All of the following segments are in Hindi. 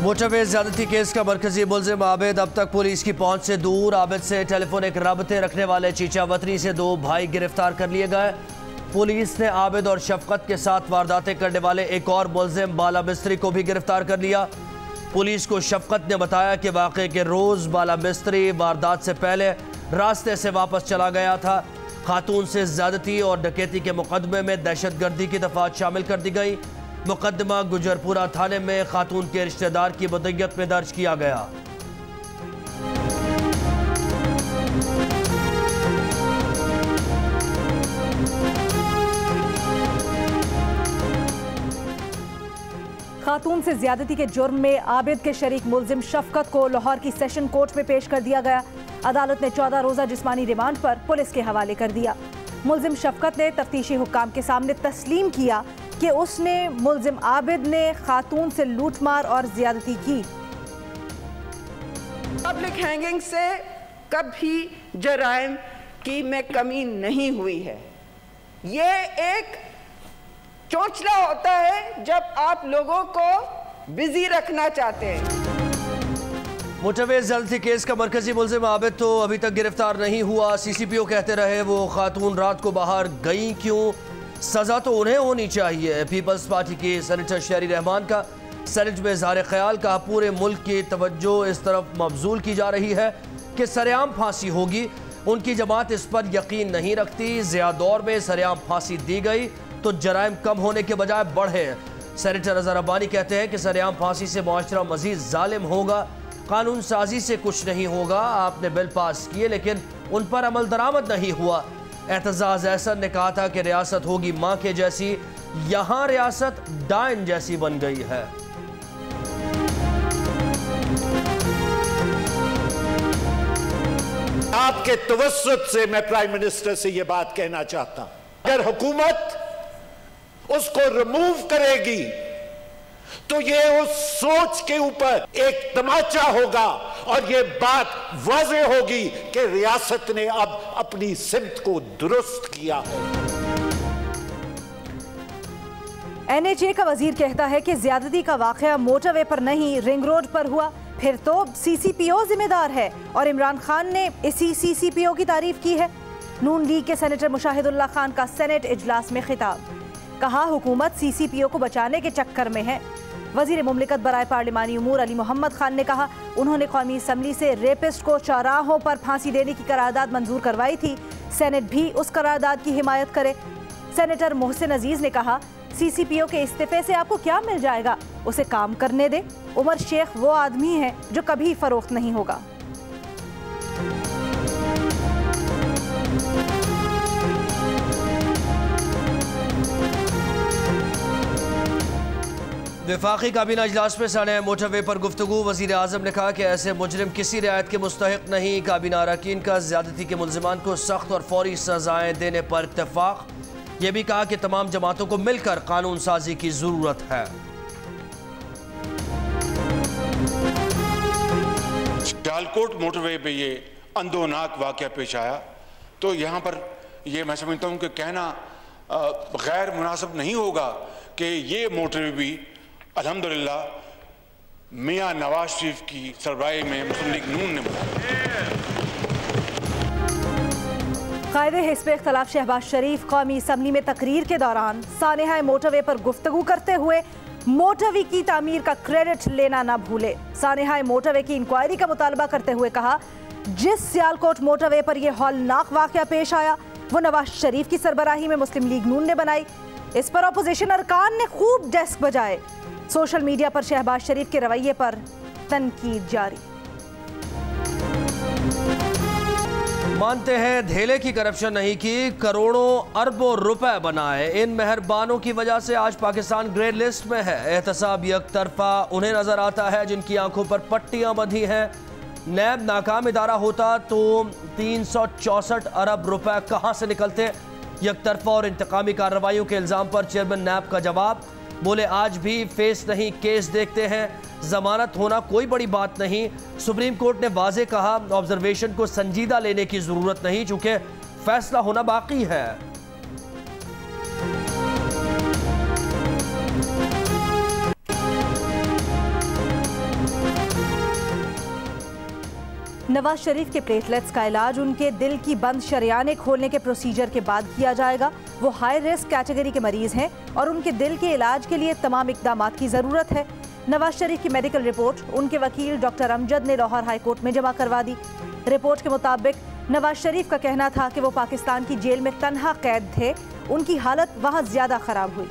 मोटरवे ज्यादती केस का मरकजी मुलजिम आबिद अब तक पुलिस की पहुंच से दूर। आबिद से टेलीफोनिक रबते रखने वाले चीचा वतनी से 2 भाई गिरफ्तार कर लिए गए। पुलिस ने आबिद और शफकत के साथ वारदातें करने वाले एक और मुलजिम बाला मिस्त्री को भी गिरफ्तार कर लिया। पुलिस को शफकत ने बताया कि वाक़े के रोज बाला मिस्त्री वारदात से पहले रास्ते से वापस चला गया था। खातून से ज्यादती और डकैती के मुकदमे में दहशतगर्दी की दफात शामिल कर दी गई। मुकदमा गुजरपुरा थाने में खातून के रिश्तेदार की मुद्दत में दर्ज किया गया। खातून से ज्यादती के जुर्म में आबिद के शरीक मुलजिम शफकत को लाहौर की सेशन कोर्ट में पेश कर दिया गया। अदालत ने 14 रोजा जिस्मानी रिमांड पर पुलिस के हवाले कर दिया। मुलजिम शफकत ने तफ्तीशी हुक्काम के सामने तस्लीम किया कि उसने मुलजिम आबिद ने खातून से लूटमार और ज्यादती की। पब्लिक हैंगिंग से कभी जराइम की में कमी नहीं हुई है। ये एक चोचला होता है जब आप लोगों को बिजी रखना चाहते हैं। मोटरवे ज्यादती केस का मरकजी मुलजिम आबिद तो अभी तक गिरफ्तार नहीं हुआ। CCPO कहते रहे वो खातून रात को बाहर गई क्यों, सजा तो उन्हें होनी चाहिए। पीपल्स पार्टी की सेनेटर शहरी रहमान का सेनेट में इज़हार ख्याल का पूरे मुल्क की तवज्जो इस तरफ मबजूल की जा रही है कि सरेआम फांसी होगी। उनकी जमात इस पर यकीन नहीं रखती। ज़िया दौर में सरेआम फांसी दी गई तो जराइम कम होने के बजाय बढ़े। सेनेटर अजहर अब्बानी कहते हैं कि सरेआम फांसी से मुआशरा मजीद जालिम होगा। कानून साजी से कुछ नहीं होगा। आपने बिल पास किए लेकिन उन पर अमल दरामद नहीं हुआ। एतजाज एहसन ने कहा था कि रियासत होगी मां के जैसी, यहां रियासत डायन जैसी बन गई है। आपके तवस्सुत से मैं प्राइम मिनिस्टर से यह बात कहना चाहता हूं, अगर हुकूमत उसको रिमूव करेगी तो ये उस सोच के ऊपर एक तमाचा होगा और ये बात वाज़ेह होगी कि रियासत ने अब अपनी सिमत को दुरुस्त किया है। NHA का वजीर कहता है कि ज्यादती का वाकया मोटरवे पर नहीं रिंग रोड पर हुआ, फिर तो CCPO जिम्मेदार है और इमरान खान ने इसी CCPO की तारीफ की है। नून लीग के सेनेटर मुशाहिदुल्लाह खान का सेनेट इजलास में खिताब, कहा हुकूमत CCPO को बचाने के चक्कर में है। वजीर मुमलिकत बराए पार्लिमानी उमूर अली मोहम्मद खान ने कहा उन्होंने कौमी असम्बली से रेपिस्ट को चौराहों पर फांसी देने की करारदाद मंजूर करवाई थी, सेनेट भी उस करारदाद की हिमायत करे। सेनेटर मोहसिन अजीज ने कहा CCPO के इस्तीफे से आपको क्या मिल जाएगा, उसे काम करने दे। उमर शेख वो आदमी है जो कभी फरोख्त नहीं होगा। वफाकी काबीना इजलास में साने मोटरवे पर गुफ्तगू। वज़ीर आज़म ने कहा कि ऐसे मुजरिम किसी रियायत के मुस्तहिक नहीं। काबीना अरकान का ज्यादती के मुलजिमान को सख्त और फौरी सजाएं देने पर इत्तेफाक। यह भी कहा कि तमाम जमातों को मिलकर कानून साजी की जरूरत है। सियालकोट मोटरवे पे ये अंदोनाक वाक़या पेश आया तो यहाँ पर ये मैं समझता हूँ कि कहना गैर मुनासिब नहीं होगा कि ये मोटरवे भी अल्हम्दुलिल्लाह मियाँ नवाज शरीफ की सरबराही में मुस्लिम लीग नून ने बनाया। कायदे हिस्ब इख्तिलाफ शहबाज शरीफ कौमी असम्बली में तकरीर के दौरान सानेहा मोटरवे पर गुफ्तगू करते हुए मोटरवे की तामीर का क्रेडिट लेना ना भूले। सानेहा मोटरवे की इंक्वायरी का मुतालबा करते हुए कहा जिस सियालकोट मोटरवे पर यह हौलनाक वाक़या पेश आया वो नवाज शरीफ की सरबराही में मुस्लिम लीग नून ने बनाई। इस पर अपोजिशन अरकान ने खूब डेस्क बजाए। सोशल मीडिया पर शहबाज शरीफ के रवैये पर तनकीद जारी। मानते हैं धेले की करप्शन नहीं की, करोड़ों अरबों रुपए बनाए। इन मेहरबानों की वजह से आज पाकिस्तान ग्रे लिस्ट में है। एहतसाब एक तरफा उन्हें नजर आता है जिनकी आंखों पर पट्टियां बंधी हैं। नैब नाकाम इदारा होता तो 364 अरब रुपए कहां से निकलते। एक तरफा और इंतकामी कार्रवाइयों के इल्जाम पर चेयरमैन नैब का जवाब, बोले आज भी फेस नहीं केस देखते हैं, जमानत होना कोई बड़ी बात नहीं। सुप्रीम कोर्ट ने वाजे कहा ऑब्जर्वेशन को संजीदा लेने की जरूरत नहीं चूंकि फैसला होना बाकी है। नवाज शरीफ के प्लेटलेट्स का इलाज उनके दिल की बंद शरियाने खोलने के प्रोसीजर के बाद किया जाएगा। वो हाई रिस्क कैटेगरी के मरीज हैं और उनके दिल के इलाज के लिए तमाम इकदामात की ज़रूरत है। नवाज शरीफ की मेडिकल रिपोर्ट उनके वकील डॉक्टर अमजद ने लाहौर हाई कोर्ट में जमा करवा दी। रिपोर्ट के मुताबिक नवाज शरीफ का कहना था कि वो पाकिस्तान की जेल में तन्हा कैद थे, उनकी हालत वहाँ ज़्यादा ख़राब हुई।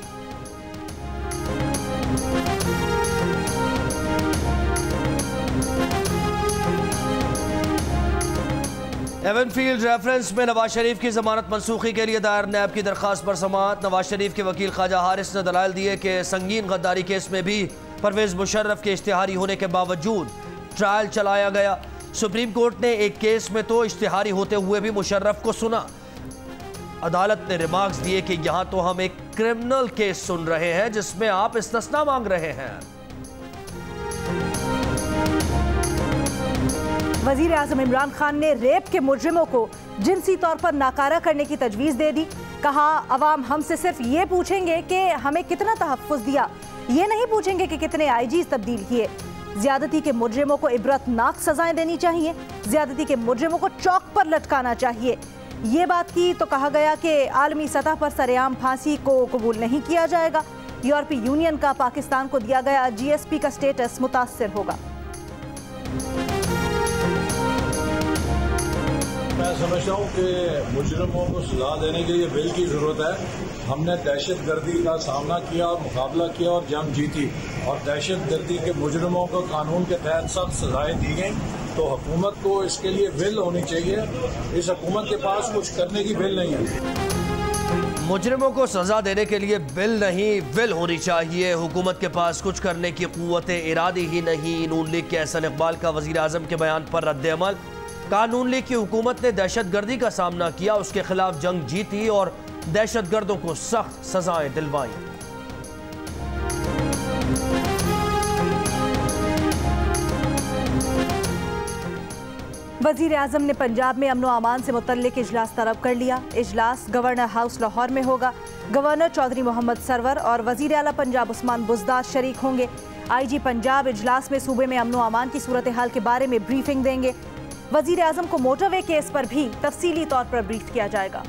एवनफील्ड रेफरेंस में नवाज शरीफ की जमानत मनसूखी के लिए दायर नैब की दरख्वास्त पर समाअत। नवाज शरीफ के वकील ख्वाजा हारिस ने दलाइल दिए कि संगीन गद्दारी केस में भी परवेज मुशर्रफ के इश्तिहारी होने के बावजूद ट्रायल चलाया गया। सुप्रीम कोर्ट ने एक केस में तो इश्तिहारी होते हुए भी मुशर्रफ को सुना। अदालत ने रिमार्क्स दिए कि यहाँ तो हम एक क्रिमिनल केस सुन रहे हैं जिसमें आप इस्तिस्ना मांग रहे हैं। वजीर आज़म इमरान खान ने रेप के मुजरिमों को जिनसी तौर पर नाकारा करने की तजवीज़ दे दी। कहा, अवाम हमसे सिर्फ ये पूछेंगे कि हमें कितना तहफ़्फ़ुज़ दिया, ये नहीं पूछेंगे कि कितने आईजीज़ तब्दील किए। ज्यादती के मुजरिमों को इबरतनाक सजाएं देनी चाहिए, ज्यादती के मुजरिमों को चौक पर लटकाना चाहिए। ये बात की तो कहा गया कि आलमी सतह पर सरेआम फांसी को कबूल नहीं किया जाएगा। यूरोपीय यूनियन का पाकिस्तान को दिया गया GSP का स्टेटस मुतासर होगा। मैं समझता हूँ कि मुजरिमों को सजा देने के लिए बिल की जरूरत है। हमने दहशत गर्दी का सामना किया और मुकाबला किया और जंग जीती, और दहशत गर्दी के मुजरिमों को कानून के तहत सख्त सजाएं दी गई। तो हुकूमत को इसके लिए बिल होनी चाहिए। इस हुकूमत के पास कुछ करने की बिल नहीं है। मुजरिमों को सजा देने के लिए बिल नहीं, विल होनी चाहिए। हुकूमत के पास कुछ करने की कुव्वत इरादी ही नहीं। नून लीग के एहसन इकबाल का वजीर आजम के बयान पर रद्द-ए-अमल। कानून लीग की हुकूमत ने दहशत गर्दी का सामना किया, उसके खिलाफ जंग जीती और दहशत गर्दों को सख्त सजाएं दिलवाई। वजीर आजम ने पंजाब में अमन व अमान से मुतल्लिक इजलास तलब कर लिया। इजलास गवर्नर हाउस लाहौर में होगा। गवर्नर चौधरी मोहम्मद सरवर और वजीर आला पंजाब उस्मान बुज़दार शरीक होंगे। IG पंजाब इजलास में सूबे में अमन व अमान की सूरत हाल के बारे में ब्रीफिंग देंगे। वजीर आजम को मोटरवे केस पर भी तफसीली तौर पर ब्रीफ किया जाएगा।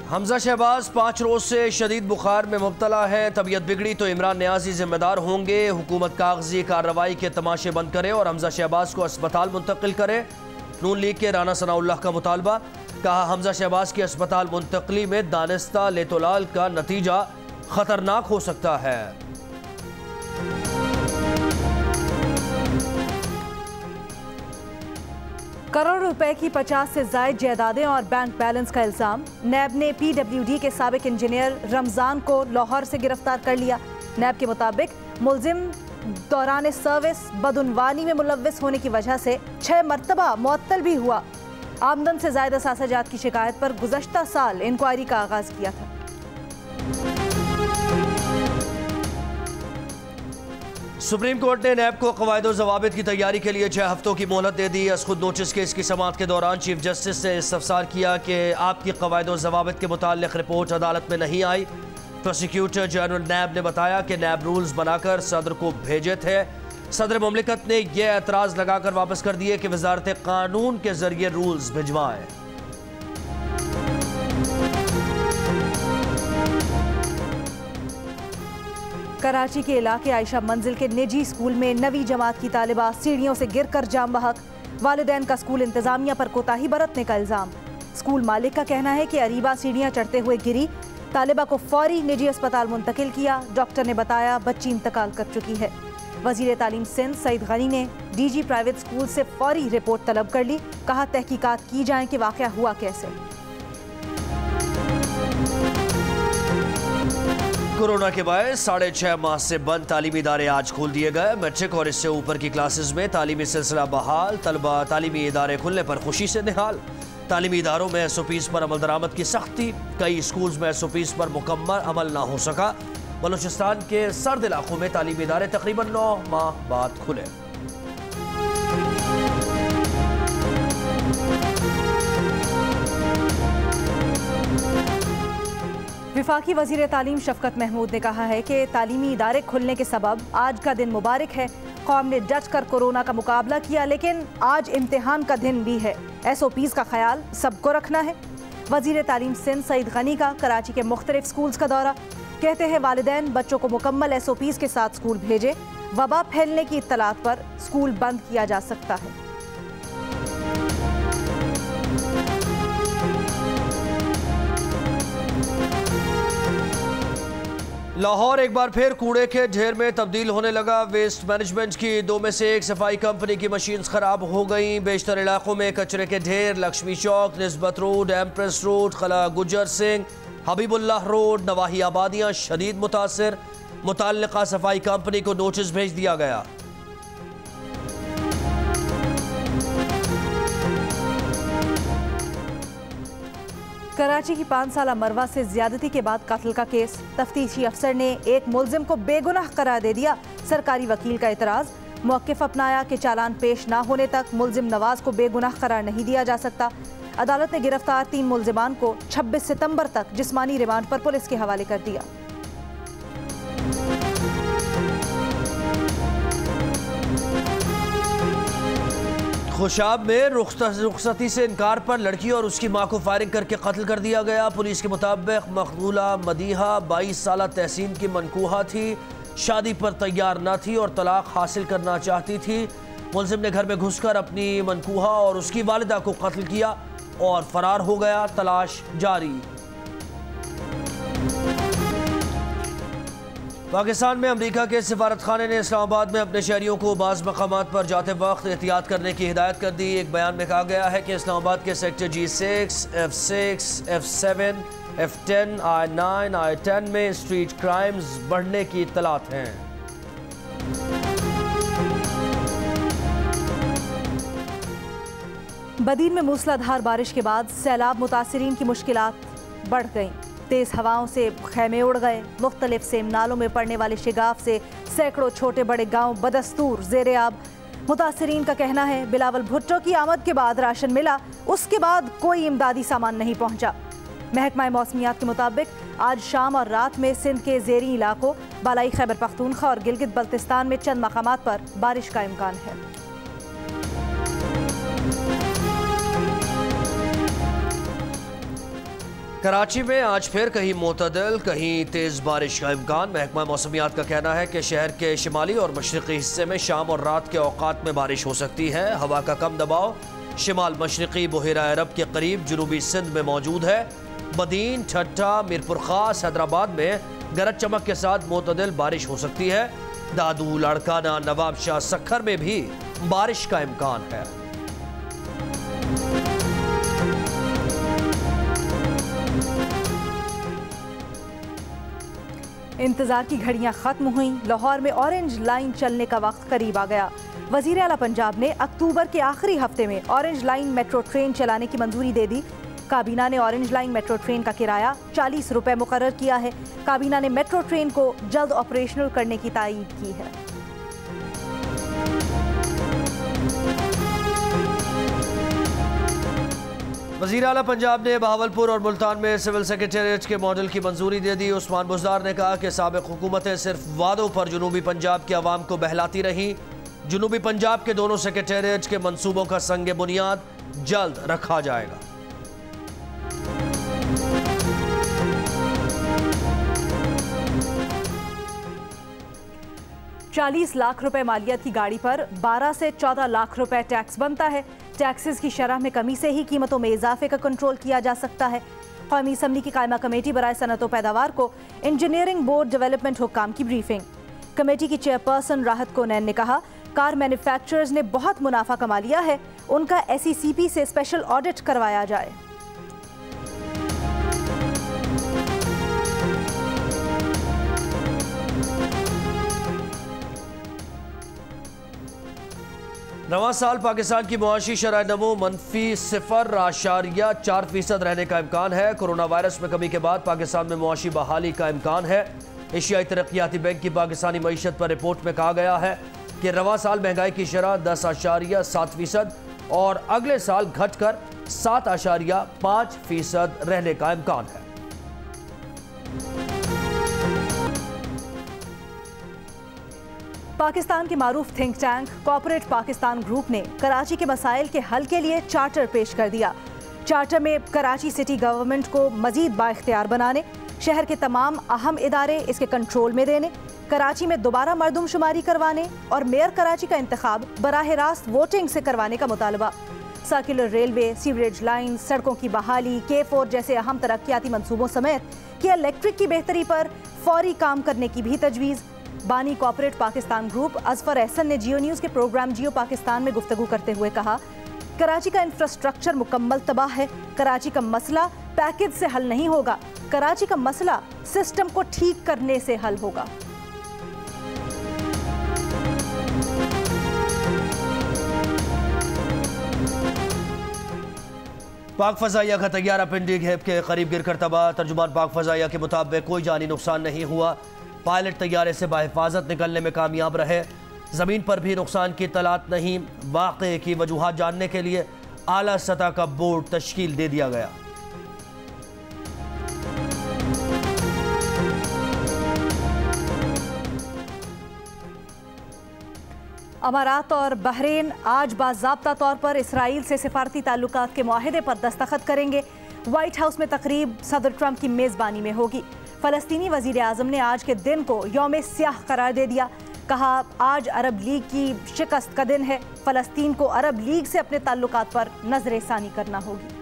हमजा शहबाज 5 रोज से शदीद बुखार में मुब्तला है। तबीयत बिगड़ी तो इमरान नियाजी जिम्मेदार होंगे। हुकूमत कागजी कार्रवाई के तमाशे बंद करे और हमजा शहबाज को अस्पताल मुंतकिल करे। नून लीग के राना सनाउल्लाह का मुतालबा। कहा, हमजा शहबाज की अस्पताल मुंतकली में दानिस्ता लेतोलाल का नतीजा खतरनाक हो सकता है। करोड़ रुपए की 50 से ज्यादा जायदादें और बैंक बैलेंस का इल्जाम। नैब ने PWD के साबिक इंजीनियर रमजान को लाहौर से गिरफ्तार कर लिया। नैब के मुताबिक मुलजिम दौरान सर्विस बदउनवानी में मुलव्विस होने की वजह से 6 मरतबा मुअत्तल भी हुआ। आमदन से ज्यादा सासाजात की शिकायत पर गुज़श्ता साल इंक्वायरी का आगाज किया था। सुप्रीम कोर्ट ने नैब को कवायद और ज़वाबित की तैयारी के लिए 6 हफ्तों की मोहलत दे दी। खुद नोटिस के इसकी समाअत के दौरान चीफ जस्टिस ने इस्तफसार किया कि आपकी कवायद और ज़वाबित के मुताल्लिक़ रिपोर्ट अदालत में नहीं आई। प्रोसिक्यूटर जनरल नैब ने बताया कि नैब रूल्स बनाकर सदर को भेजे थे। सदर मुमलिकत ने यह एतराज़ लगाकर वापस कर दिए कि वजारत कानून के जरिए रूल्स भिजवाएं। कराची के इलाके आयशा मंजिल के निजी स्कूल में 9वीं जमात की तालिबा सीढ़ियों से गिरकर जाम बहक। वालिदैन का स्कूल इंतजामिया पर कोताही बरतने का इल्जाम। स्कूल मालिक का कहना है कि अरीबा सीढ़ियां चढ़ते हुए गिरी, तालिबा को फौरी निजी अस्पताल मुंतकिल किया। डॉक्टर ने बताया बच्ची इंतकाल कर चुकी है। वजीर तालीम सिंध सईद गनी ने DG प्राइवेट स्कूल से फौरी रिपोर्ट तलब कर ली। कहा, तहकीकात की जाए कि वाक़या हुआ कैसे। कोरोना के बाद 6.5 माह से बंद तालीमी इदारे आज खोल दिए गए। मैट्रिक और इससे ऊपर की क्लासेस में तालीमी सिलसिला बहाल। तलबा तालीमी इदारे खुलने पर खुशी से निहाल। तालीमी इदारों में SOPs पर अमल दरामद की सख्ती। कई स्कूल्स में SOPs पर मुकम्मल अमल ना हो सका। बलूचिस्तान के सर्द इलाकों में तालीमी इदारे तकरीबन 9 माह बाद खुले। विफाकी वज़ीर तालीम शफकत महमूद ने कहा है कि तालीमी इदारे खुलने के सबब आज का दिन मुबारक है। कौम ने डट कर कोरोना का मुकाबला किया, लेकिन आज इम्तिहान का दिन भी है। SOPs का ख्याल सबको रखना है। वज़ीर तालीम सिंध सईद गनी का कराची के मुख्तलिफ स्कूल्स का दौरा। कहते हैं वालिदैन बच्चों को मुकम्मल SOPs के साथ स्कूल भेजें। वबा फैलने की इत्तलात पर स्कूल बंद किया जा सकता है। लाहौर एक बार फिर कूड़े के ढेर में तब्दील होने लगा। वेस्ट मैनेजमेंट की 2 में से 1 सफाई कंपनी की मशीन्स खराब हो गईं। बेशतर इलाकों में कचरे के ढेर, लक्ष्मी चौक, निस्बत रोड, एम्प्रेस रोड, खला गुजर सिंह, हबीबुल्लाह रोड, नवाही आबादियाँ शदीद मुतासर। मुतल्लिका सफाई कंपनी को नोटिस भेज दिया गया। कराची की 5 साला मरवा से ज्यादती के बाद कत्ल का केस। तफ्तीशी अफसर ने एक मुलजिम को बेगुनाह करार दे दिया। सरकारी वकील का एतराज। मौक़िफ़ अपनाया कि चालान पेश ना होने तक मुलजिम नवाज को बेगुनाह करार नहीं दिया जा सकता। अदालत ने गिरफ्तार 3 मुलजिमान को 26 सितंबर तक जिस्मानी रिमांड पर पुलिस के हवाले कर दिया। खुशाब में रुखसती से इनकार पर लड़की और उसकी मां को फायरिंग करके कत्ल कर दिया गया। पुलिस के मुताबिक मकबूला मदीहा 22 साला तहसीन की मनकूहा थी, शादी पर तैयार न थी और तलाक हासिल करना चाहती थी। मुलजिम ने घर में घुसकर अपनी मनकूहा और उसकी वालिदा को कत्ल किया और फरार हो गया। तलाश जारी। पाकिस्तान में अमेरिका के सिफारतखाने ने इस्लामाबाद में अपने शहरियों को बाज़ मकामात पर जाते वक्त एहतियात करने की हिदायत कर दी। एक बयान में कहा गया है कि इस्लामाबाद के sector G6, F6, F7, F10, I9, I10 में स्ट्रीट क्राइम्स बढ़ने की इत्तलात हैं। बदीन में मूसलाधार बारिश के बाद सैलाब मुतासिरीन की मुश्किलात बढ़ गईं। तेज़ हवाओं से खैमे उड़ गए। मुख्तलिफ सेम नालों में पड़ने वाले शिगाफ से सैकड़ों छोटे बड़े गांव बदस्तूर ज़ेरे आब। मुतासिरीन का कहना है बिलावल भुट्टो की आमद के बाद राशन मिला, उसके बाद कोई इमदादी सामान नहीं पहुंचा। महकमा मौसमियात के मुताबिक आज शाम और रात में सिंध के ज़ेरी इलाकों, बालाई खैबर पख्तूनख्वा और गिलगित बल्तिस्तान में चंद मकामात पर बारिश का इम्कान है। कराची में आज फिर कहीं मोतदल कहीं तेज़ बारिश का इम्कान। महकमा मौसमियात का कहना है कि शहर के शिमाली और मशरक़ी हिस्से में शाम और रात के औकात में बारिश हो सकती है। हवा का कम दबाव शिमाल मशरक़ी बहेरा अरब के करीब जनूबी सिंध में मौजूद है। बदीन, ठट्टा, मीरपुर खास, हैदराबाद में गरज चमक के साथ मोतदल बारिश हो सकती है। दादू, लाड़काना, नवाब शाह, सक्खर में भी बारिश का इम्कान है। इंतजार की घड़ियां खत्म हुई। लाहौर में ऑरेंज लाइन चलने का वक्त करीब आ गया। वज़ीर आला पंजाब ने अक्टूबर के आखिरी हफ्ते में ऑरेंज लाइन मेट्रो ट्रेन चलाने की मंजूरी दे दी। काबीना ने ऑरेंज लाइन मेट्रो ट्रेन का किराया 40 रुपये मुकर्रर किया है। काबीना ने मेट्रो ट्रेन को जल्द ऑपरेशनल करने की तायीद की है। वज़ीर आला पंजाब ने बहावलपुर और मुल्तान में सिविल सेक्रेटेरिएट के मॉडल की मंजूरी दे दी। उस्मान बुज़दार ने कहा कि साबिक़ हुकूमतें सिर्फ वादों पर जनूबी पंजाब की आवाम को बहलाती रहीं। जनूबी पंजाब के दोनों सेक्रेटेरिएट के मंसूबों का संग बुनियाद जल्द रखा जाएगा। ₹40 लाख मालियत की गाड़ी पर 12 से 14 लाख रुपए टैक्स बनता है। टैक्सेस की शरह में कमी से ही कीमतों में इजाफे का कंट्रोल किया जा सकता है। कौमी असम्बली की कायमा कमेटी बराए सनत व पैदावार को इंजीनियरिंग बोर्ड डेवलपमेंट हुक्काम की ब्रीफिंग। कमेटी की चेयरपर्सन राहत कोनैन ने कहा कार मैन्युफैक्चरर्स ने बहुत मुनाफा कमा लिया है, उनका SECP से स्पेशल ऑडिट करवाया जाए। नवा साल पाकिस्तान की मुआशी शरह नमो -0.4% रहने का इम्कान है। कोरोना वायरस में कमी के बाद पाकिस्तान में मुआशी बहाली का इम्कान है। एशियाई तरक्याती बैंक की पाकिस्तानी मईशत पर रिपोर्ट में कहा गया है कि रवा साल महंगाई की शरह 10.7% और अगले साल घटकर 7.5% रहने का इम्कान है। पाकिस्तान के मारूफ think tank corporate Pakistan group ने कराची के मसाइल के हल के लिए चार्टर पेश कर दिया। चार्टर में कराची सिटी गवर्नमेंट को मजीद बाइख्तियार बनाने, शहर के तमाम अहम इदारे इसके कंट्रोल में देने, कराची में दोबारा मरदमशुमारी करवाने और मेयर कराची का इंतखाब बराह रास्त वोटिंग से करवाने का मुतालबा। सर्कुलर रेलवे, सीवरेज लाइन, सड़कों की बहाली, K4 जैसे अहम तरक्याती मंसूबों समेत कि इलेक्ट्रिक की बेहतरी पर फौरी काम करने की भी तजवीज़। बानी कॉर्पोरेट पाकिस्तान ग्रुप अजफर एहसन ने जियो न्यूज़ के प्रोग्राम जियो पाकिस्तान में गुफ्तगू करते हुए कहा, कराची का इंफ्रास्ट्रक्चर मुकम्मल तबाह है। कराची का मसला पैकेज से हल नहीं होगा, कराची का मसला सिस्टम को ठीक करने से हल होगा। पाक फजाइया का तैयारा पिंडी घेप के करीब गिरकर तबाह। तर्जुमान पाक फजाइया के मुताबिक कोई जानी नुकसान नहीं हुआ। पायलट तैयारे से बाहिफाजत निकलने में कामयाब रहे। ज़मीन पर भी नुकसान की इत्तलात नहीं। वाक़े की वजूहात जानने के लिए आला सतह का बोर्ड तश्कील दे दिया गया। अमारात और बहरीन आज बाज़ाब्ता तौर पर इसराइल से सिफारती ताल्लुकात के मुआहदे पर दस्तखत करेंगे। व्हाइट हाउस में तकरीब सदर ट्रंप की मेज़बानी में होगी। फ़लस्तीनी वज़ीर आज़म ने आज के दिन को यौम स्याह करार दे दिया। कहा, आज अरब लीग की शिकस्त का दिन है। फ़लस्तीन को अरब लीग से अपने ताल्लुकात पर नज़र-ए-सानी करना होगी।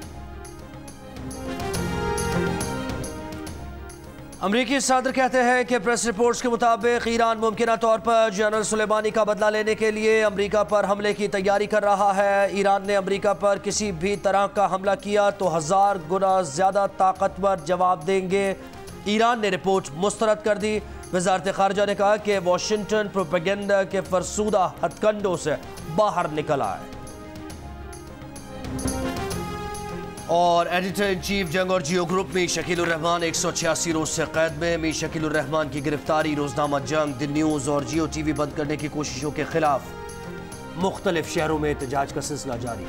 अमरीकी सदर कहते हैं कि प्रेस रिपोर्ट्स के मुताबिक ईरान मुमकिना तौर पर जनरल सुलेमानी का बदला लेने के लिए अमरीका पर हमले की तैयारी कर रहा है। ईरान ने अमरीका पर किसी भी तरह का हमला किया तो 1000 गुना ज़्यादा ताकतवर जवाब देंगे। ईरान ने रिपोर्ट मुस्तरद कर दी। वज़ारत ख़ारजा ने कहा कि वाशिंगटन प्रोपेगेंडा के फरसूदा हथकंडों से बाहर निकल आए। और एडिटर इन चीफ जंग और जियो ग्रुप में शकीलुर रहमान 186 रोज से कैद में। मीर शकीलुर रहमान की गिरफ्तारी, रोजनामा जंग, द न्यूज़ और जियो TV बंद करने की कोशिशों के खिलाफ मुख्तलिफ शहरों में एहतजाज का सिलसिला जारी।